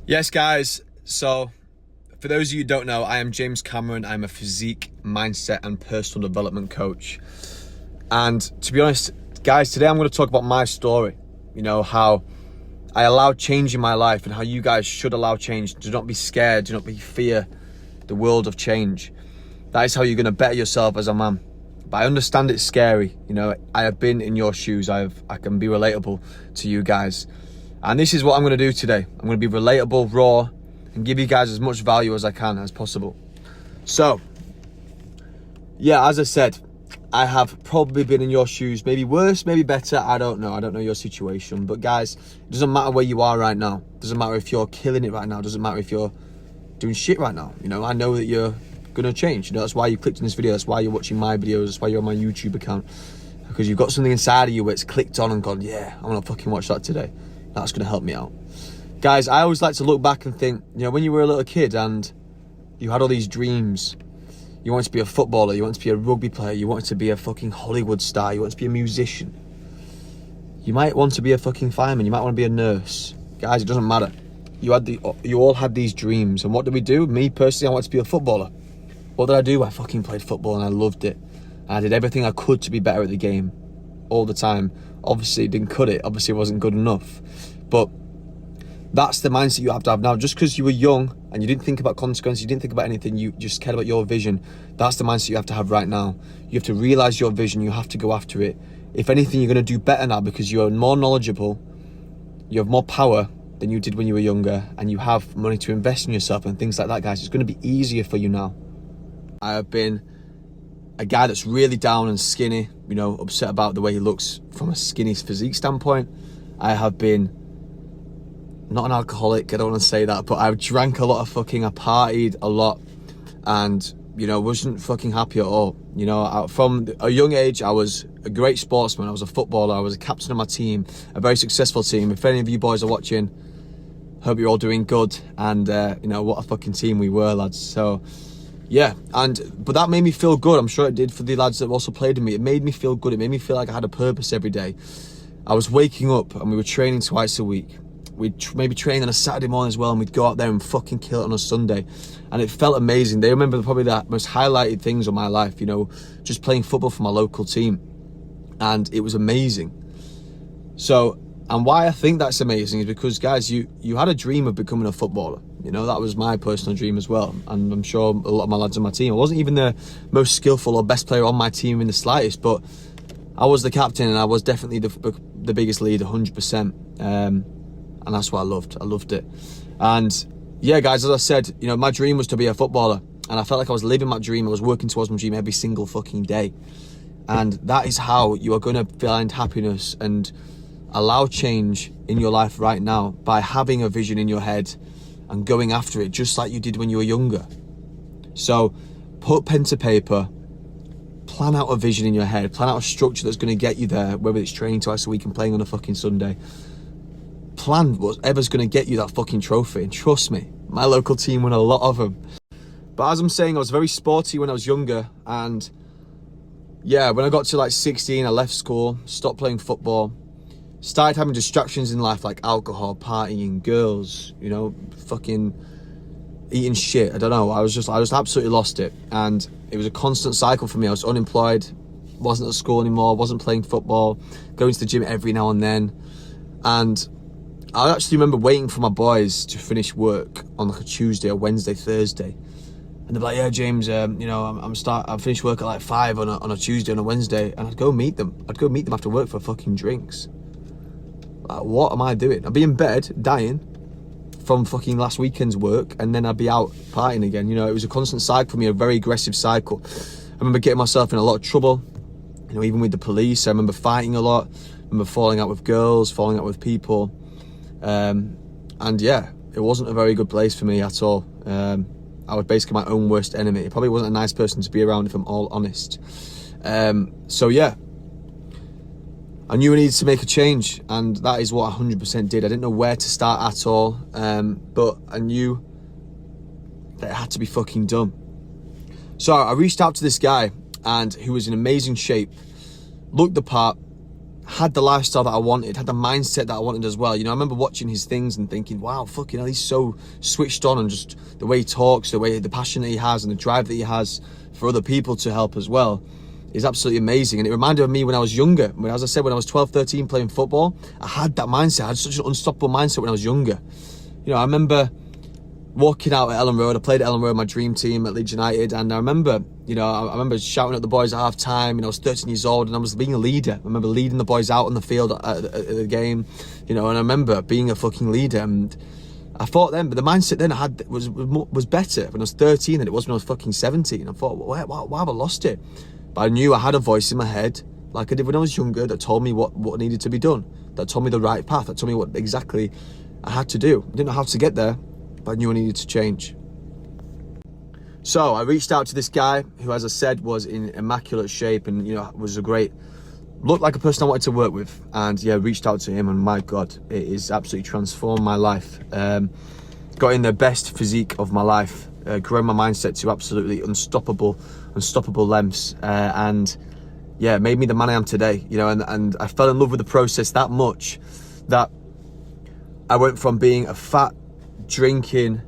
Yes, guys. So, for those of you who don't know, I am James Cameron. I'm a physique, mindset, and personal development coach. And to be honest, guys, today I'm going to talk about my story. You know, how I allowed change in my life and how you guys should allow change. Do not be scared. Do not be fear the world of change. That is how you're going to better yourself as a man. But I understand it's scary. You know, I have been in your shoes. I can be relatable to you guys. And this is what I'm going to do today. I'm going to be relatable, raw, and give you guys as much value as I can as possible. So, yeah, as I said, I have probably been in your shoes, maybe worse, maybe better, I don't know. I don't know your situation. But guys, it doesn't matter where you are right now. It doesn't matter if you're killing it right now. It doesn't matter if you're doing shit right now. You know, I know that you're going to change. You know, that's why you clicked on this video. That's why you're watching my videos. That's why you're on my YouTube account. Because you've got something inside of you where it's clicked on and gone, yeah, I'm going to fucking watch that today. That's going to help me out. Guys, I always like to look back and think, you know, when you were a little kid and you had all these dreams, you wanted to be a footballer, you wanted to be a rugby player, you wanted to be a fucking Hollywood star, you wanted to be a musician. You might want to be a fucking fireman, you might want to be a nurse. Guys, it doesn't matter. You all had these dreams. And what did we do? Me, personally, I wanted to be a footballer. What did I do? I fucking played football and I loved it. And I did everything I could to be better at the game all the time. Obviously, it didn't cut it. Obviously, it wasn't good enough. But that's the mindset you have to have now. Just because you were young and you didn't think about consequences, you didn't think about anything, you just cared about your vision. That's the mindset you have to have right now. You have to realize your vision. You have to go after it. If anything, you're going to do better now because you are more knowledgeable. You have more power than you did when you were younger. And you have money to invest in yourself and things like that, guys. It's going to be easier for you now. I have been a guy that's really down and skinny, you know, upset about the way he looks from a skinny physique standpoint. I have been not an alcoholic, I don't want to say that, but I've drank a lot I partied a lot and, you know, wasn't fucking happy at all. You know, from a young age, I was a great sportsman. I was a footballer. I was a captain of my team, a very successful team. If any of you boys are watching, hope you're all doing good. And, you know, what a fucking team we were, lads. So, yeah, but that made me feel good. I'm sure it did for the lads that also played with me. It made me feel good. It made me feel like I had a purpose every day. I was waking up and we were training twice a week. We'd maybe train on a Saturday morning as well, and we'd go out there and fucking kill it on a Sunday. And it felt amazing. They remember probably the most highlighted things of my life, you know, just playing football for my local team. And it was amazing. So, and why I think that's amazing is because, guys, you had a dream of becoming a footballer. You know, that was my personal dream as well. And I'm sure a lot of my lads on my team. I wasn't even the most skillful or best player on my team in the slightest, but I was the captain and I was definitely the biggest leader, 100%. And that's what I loved. I loved it. And yeah, guys, as I said, you know, my dream was to be a footballer. And I felt like I was living my dream. I was working towards my dream every single fucking day. And that is how you are going to find happiness and allow change in your life right now, by having a vision in your head and going after it just like you did when you were younger. So put pen to paper, plan out a vision in your head, plan out a structure that's going to get you there, whether it's training twice a week and playing on a fucking Sunday. Plan whatever's going to get you that fucking trophy. And trust me, my local team won a lot of them. But as I'm saying, I was very sporty when I was younger. And yeah, when I got to like 16, I left school, stopped playing football, started having distractions in life like alcohol, partying, girls, you know, fucking eating shit. I don't know. I just absolutely lost it. And it was a constant cycle for me. I was unemployed, wasn't at school anymore, wasn't playing football, going to the gym every now and then. And I actually remember waiting for my boys to finish work on like a Tuesday or Wednesday, Thursday. And they'd be like, yeah, James, you know, I finished work at like 5 on a Tuesday, on a Wednesday. And I'd go meet them. I'd go meet them after work for fucking drinks. Like, what am I doing? I'd be in bed, dying from fucking last weekend's work, and then I'd be out partying again. You know, it was a constant cycle for me, a very aggressive cycle. I remember getting myself in a lot of trouble, you know, even with the police. I remember fighting a lot. I remember falling out with girls, falling out with people. And yeah, it wasn't a very good place for me at all. I was basically my own worst enemy. It probably wasn't a nice person to be around, if I'm all honest. So yeah, I knew I needed to make a change, and that is what I 100% did. I didn't know where to start at all, but I knew that it had to be fucking done. So I reached out to this guy, and who was in amazing shape, looked the part, had the lifestyle that I wanted, had the mindset that I wanted as well. You know, I remember watching his things and thinking, wow, fucking hell, he's so switched on, and just the way he talks, the passion that he has and the drive that he has for other people to help as well is absolutely amazing. And it reminded me when I was younger, as I said, when I was 12, 13 playing football, I had that mindset. I had such an unstoppable mindset when I was younger. You know, I remember walking out at Ellen Road. I played at Ellen Road, my dream team at Leeds United, and I remember, you know, I remember shouting at the boys at half time. You know, I was 13 years old and I was being a leader. I remember leading the boys out on the field at the game, you know, and I remember being a fucking leader. And I thought then, but the mindset then I had was better when I was 13 than it was when I was fucking 17. I thought, why have I lost it? But I knew I had a voice in my head, like I did when I was younger, that told me what needed to be done, that told me the right path, that told me what exactly I had to do. I didn't know how to get there, but I knew I needed to change. So I reached out to this guy who, as I said, was in immaculate shape and, you know, looked like a person I wanted to work with. And yeah, reached out to him, and my God, it is absolutely transformed my life. Got in the best physique of my life, grown my mindset to absolutely unstoppable lengths, and yeah, made me the man I am today. You know, and I fell in love with the process that much that I went from being a fat, drinking,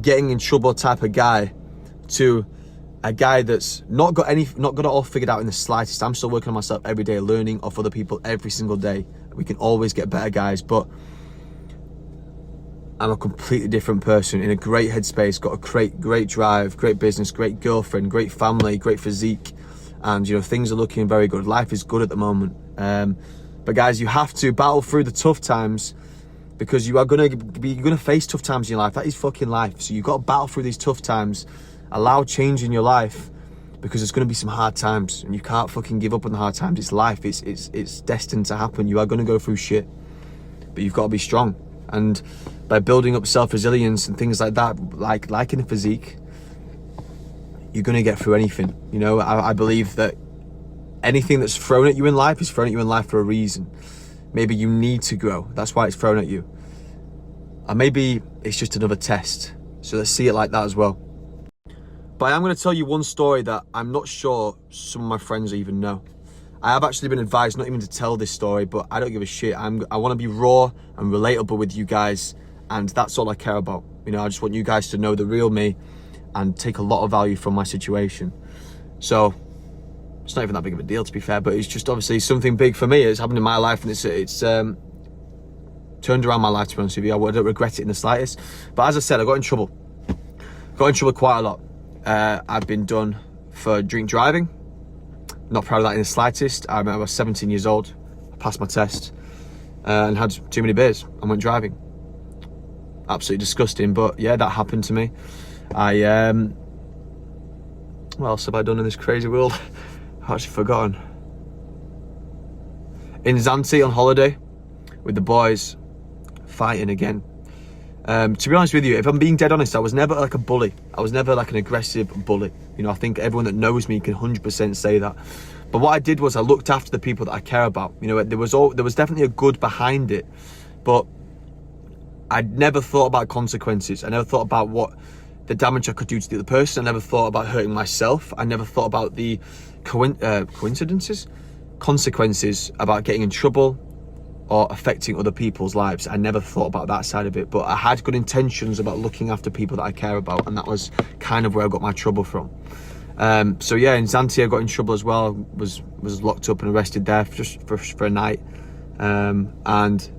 getting in trouble type of guy to a guy that's not got it all figured out in the slightest. I'm still working on myself every day, learning off other people every single day. We can always get better, guys, but I'm a completely different person, in a great headspace, got a great drive, great business, great girlfriend, great family, great physique, and you know, things are looking very good. Life is good at the moment. But guys, you have to battle through the tough times, because you're gonna face tough times in your life. That is fucking life. So you've got to battle through these tough times, allow change in your life, because there's gonna be some hard times, and you can't fucking give up on the hard times. It's life. It's destined to happen. You are gonna go through shit, but you've got to be strong. And by building up self-resilience and things like that, like in the physique, you're gonna get through anything. You know, I believe that anything that's thrown at you in life is thrown at you in life for a reason. Maybe you need to grow, that's why it's thrown at you. And maybe it's just another test. So let's see it like that as well. But I am going to tell you one story that I'm not sure some of my friends even know. I have actually been advised not even to tell this story, but I don't give a shit. I want to be raw and relatable with you guys, and that's all I care about. You know, I just want you guys to know the real me and take a lot of value from my situation. So it's not even that big of a deal, to be fair, but it's just obviously something big for me. It's happened in my life, and it's turned around my life, to be honest with you. I don't regret it in the slightest. But as I said, I got in trouble. Quite a lot. I've been done for drink driving. Not proud of that in the slightest. I remember I was 17 years old. I passed my test and had too many beers and went driving. Absolutely disgusting, but yeah, that happened to me. What else have I done in this crazy world? I've actually forgotten. In Zante on holiday with the boys, fighting again. To be honest with you, if I'm being dead honest, I was never like a bully. I was never like an aggressive bully. You know, I think everyone that knows me can 100% say that. But what I did was I looked after the people that I care about. You know, there was definitely a good behind it, but I never thought about consequences. I never thought about what the damage I could do to the other person. I never thought about hurting myself. I never thought about the consequences about getting in trouble or affecting other people's lives. I never thought about that side of it, but I had good intentions about looking after people that I care about, and that was kind of where I got my trouble from. So yeah, in Zante I got in trouble as well. Was locked up and arrested there just for a night, and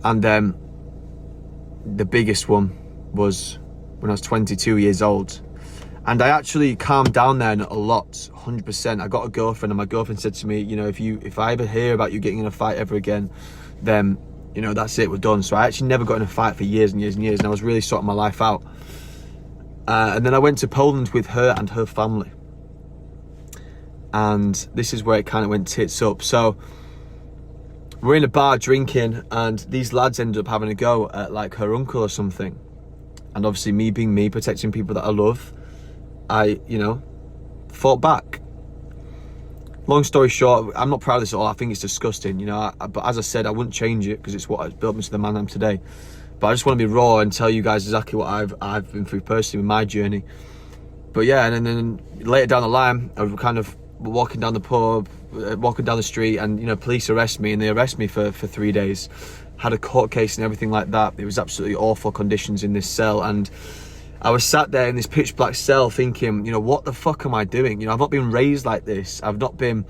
then the biggest one was when I was 22 years old. And I actually calmed down then a lot, 100%. I got a girlfriend, and my girlfriend said to me, you know, if I ever hear about you getting in a fight ever again, then, you know, that's it, we're done. So I actually never got in a fight for years and years and years, and I was really sorting my life out. And then I went to Poland with her and her family. And this is where it kind of went tits up. So we're in a bar drinking, and these lads ended up having a go at like her uncle or something. And obviously me being me, protecting people that I love, I, you know, fought back. Long story short, I'm not proud of this at all. I think it's disgusting, you know, but as I said, I wouldn't change it because it's what has built me to the man I am today. But I just want to be raw and tell you guys exactly what I've been through personally with my journey. But yeah, and then later down the line, I kind of walking down the pub, walking down the street, and police arrest me, and they arrest me for 3 days. Had a court case and everything like that. It was absolutely awful conditions in this cell, and I was sat there in this pitch black cell thinking, what the fuck am I doing? I've not been raised like this. I've not been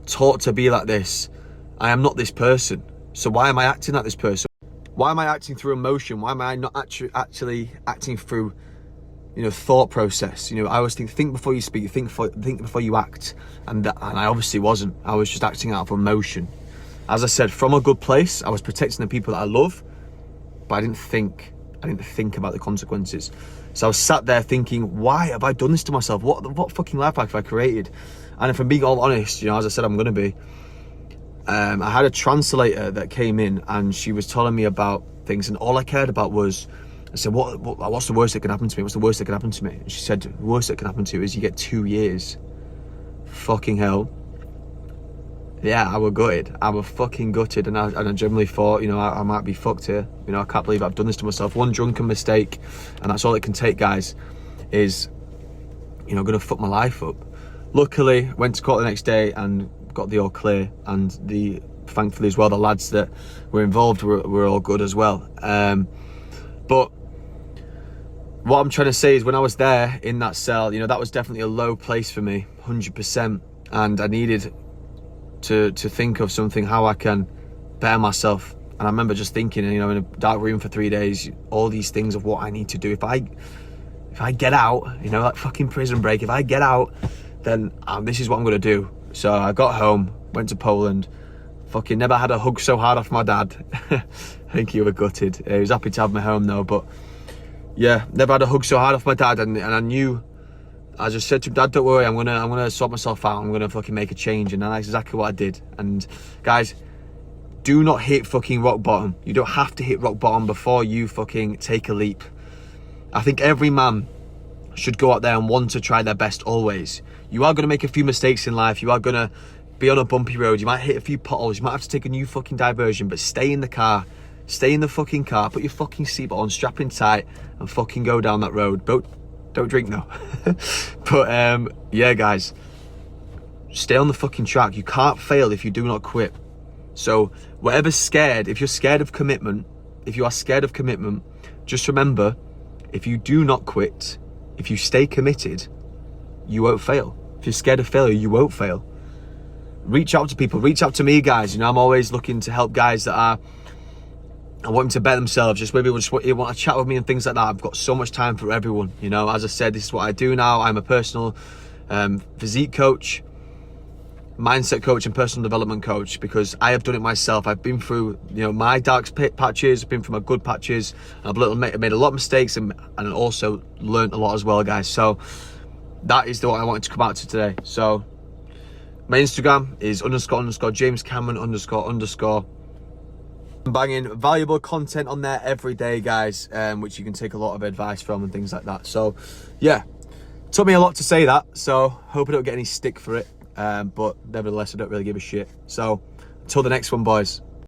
taught to be like this. I am not this person. So why am I acting like this person? Why am I acting through emotion? Why am I not actually acting through, thought process? I always think before you speak, think before you act. And I obviously wasn't. I was just acting out of emotion. As I said, from a good place, I was protecting the people that I love, but I didn't think about the consequences. So I was sat there thinking, why have I done this to myself? What fucking life have I created? And if I'm being all honest, as I said I'm going to be, I had a translator that came in, and she was telling me about things, and all I cared about was, I said, what's the worst that can happen to me? What's the worst that can happen to me? And she said, the worst that can happen to you is you get 2 years. Fucking hell. Yeah, I was gutted. I was fucking gutted, and I generally thought, I might be fucked here. I can't believe I've done this to myself. One drunken mistake, and that's all it can take, guys, is, gonna fuck my life up. Luckily, went to court the next day and got the all clear, and thankfully as well, the lads that were involved were all good as well. But what I'm trying to say is, when I was there in that cell, that was definitely a low place for me, 100%, and I needed to think of something, how I can better myself. And I remember just thinking, in a dark room for 3 days, all these things of what I need to do. If I get out, like fucking Prison Break, if I get out, then this is what I'm gonna do. So I got home, went to Poland, fucking never had a hug so hard off my dad. I think he was gutted. He was happy to have me home though, but yeah, never had a hug so hard off my dad, and I knew, I just said to him, Dad, don't worry, I'm gonna sort myself out, I'm gonna fucking make a change, and that's exactly what I did. And guys, do not hit fucking rock bottom. You don't have to hit rock bottom before you fucking take a leap. I think every man should go out there and want to try their best always. You are gonna make a few mistakes in life, you are gonna be on a bumpy road, you might hit a few potholes, you might have to take a new fucking diversion, but stay in the car. Stay in the fucking car, put your fucking seatbelt on, strap in tight, and fucking go down that road. Don't drink though. But yeah, guys, stay on the fucking track. You can't fail if you do not quit. So whatever's scared, if you're scared of commitment, if you are scared of commitment, just remember, if you do not quit, if you stay committed, you won't fail. If you're scared of failure, you won't fail. Reach out to people, reach out to me, guys. I'm always looking to help guys that are, I want them to better themselves, just maybe just want to chat with me and things like that. I've got so much time for everyone. As I said, this is what I do now. I'm a personal physique coach, mindset coach, and personal development coach, because I have done it myself. I've been through my dark patches, I've been through my good patches, and I've made a lot of mistakes, and also learned a lot as well, guys. So that is what I wanted to come out to today. So my Instagram is __James Cameron __. I'm banging valuable content on there every day, guys, which you can take a lot of advice from and things like that. So yeah, took me a lot to say that, so hope I don't get any stick for it, but nevertheless I don't really give a shit. So until the next one, boys.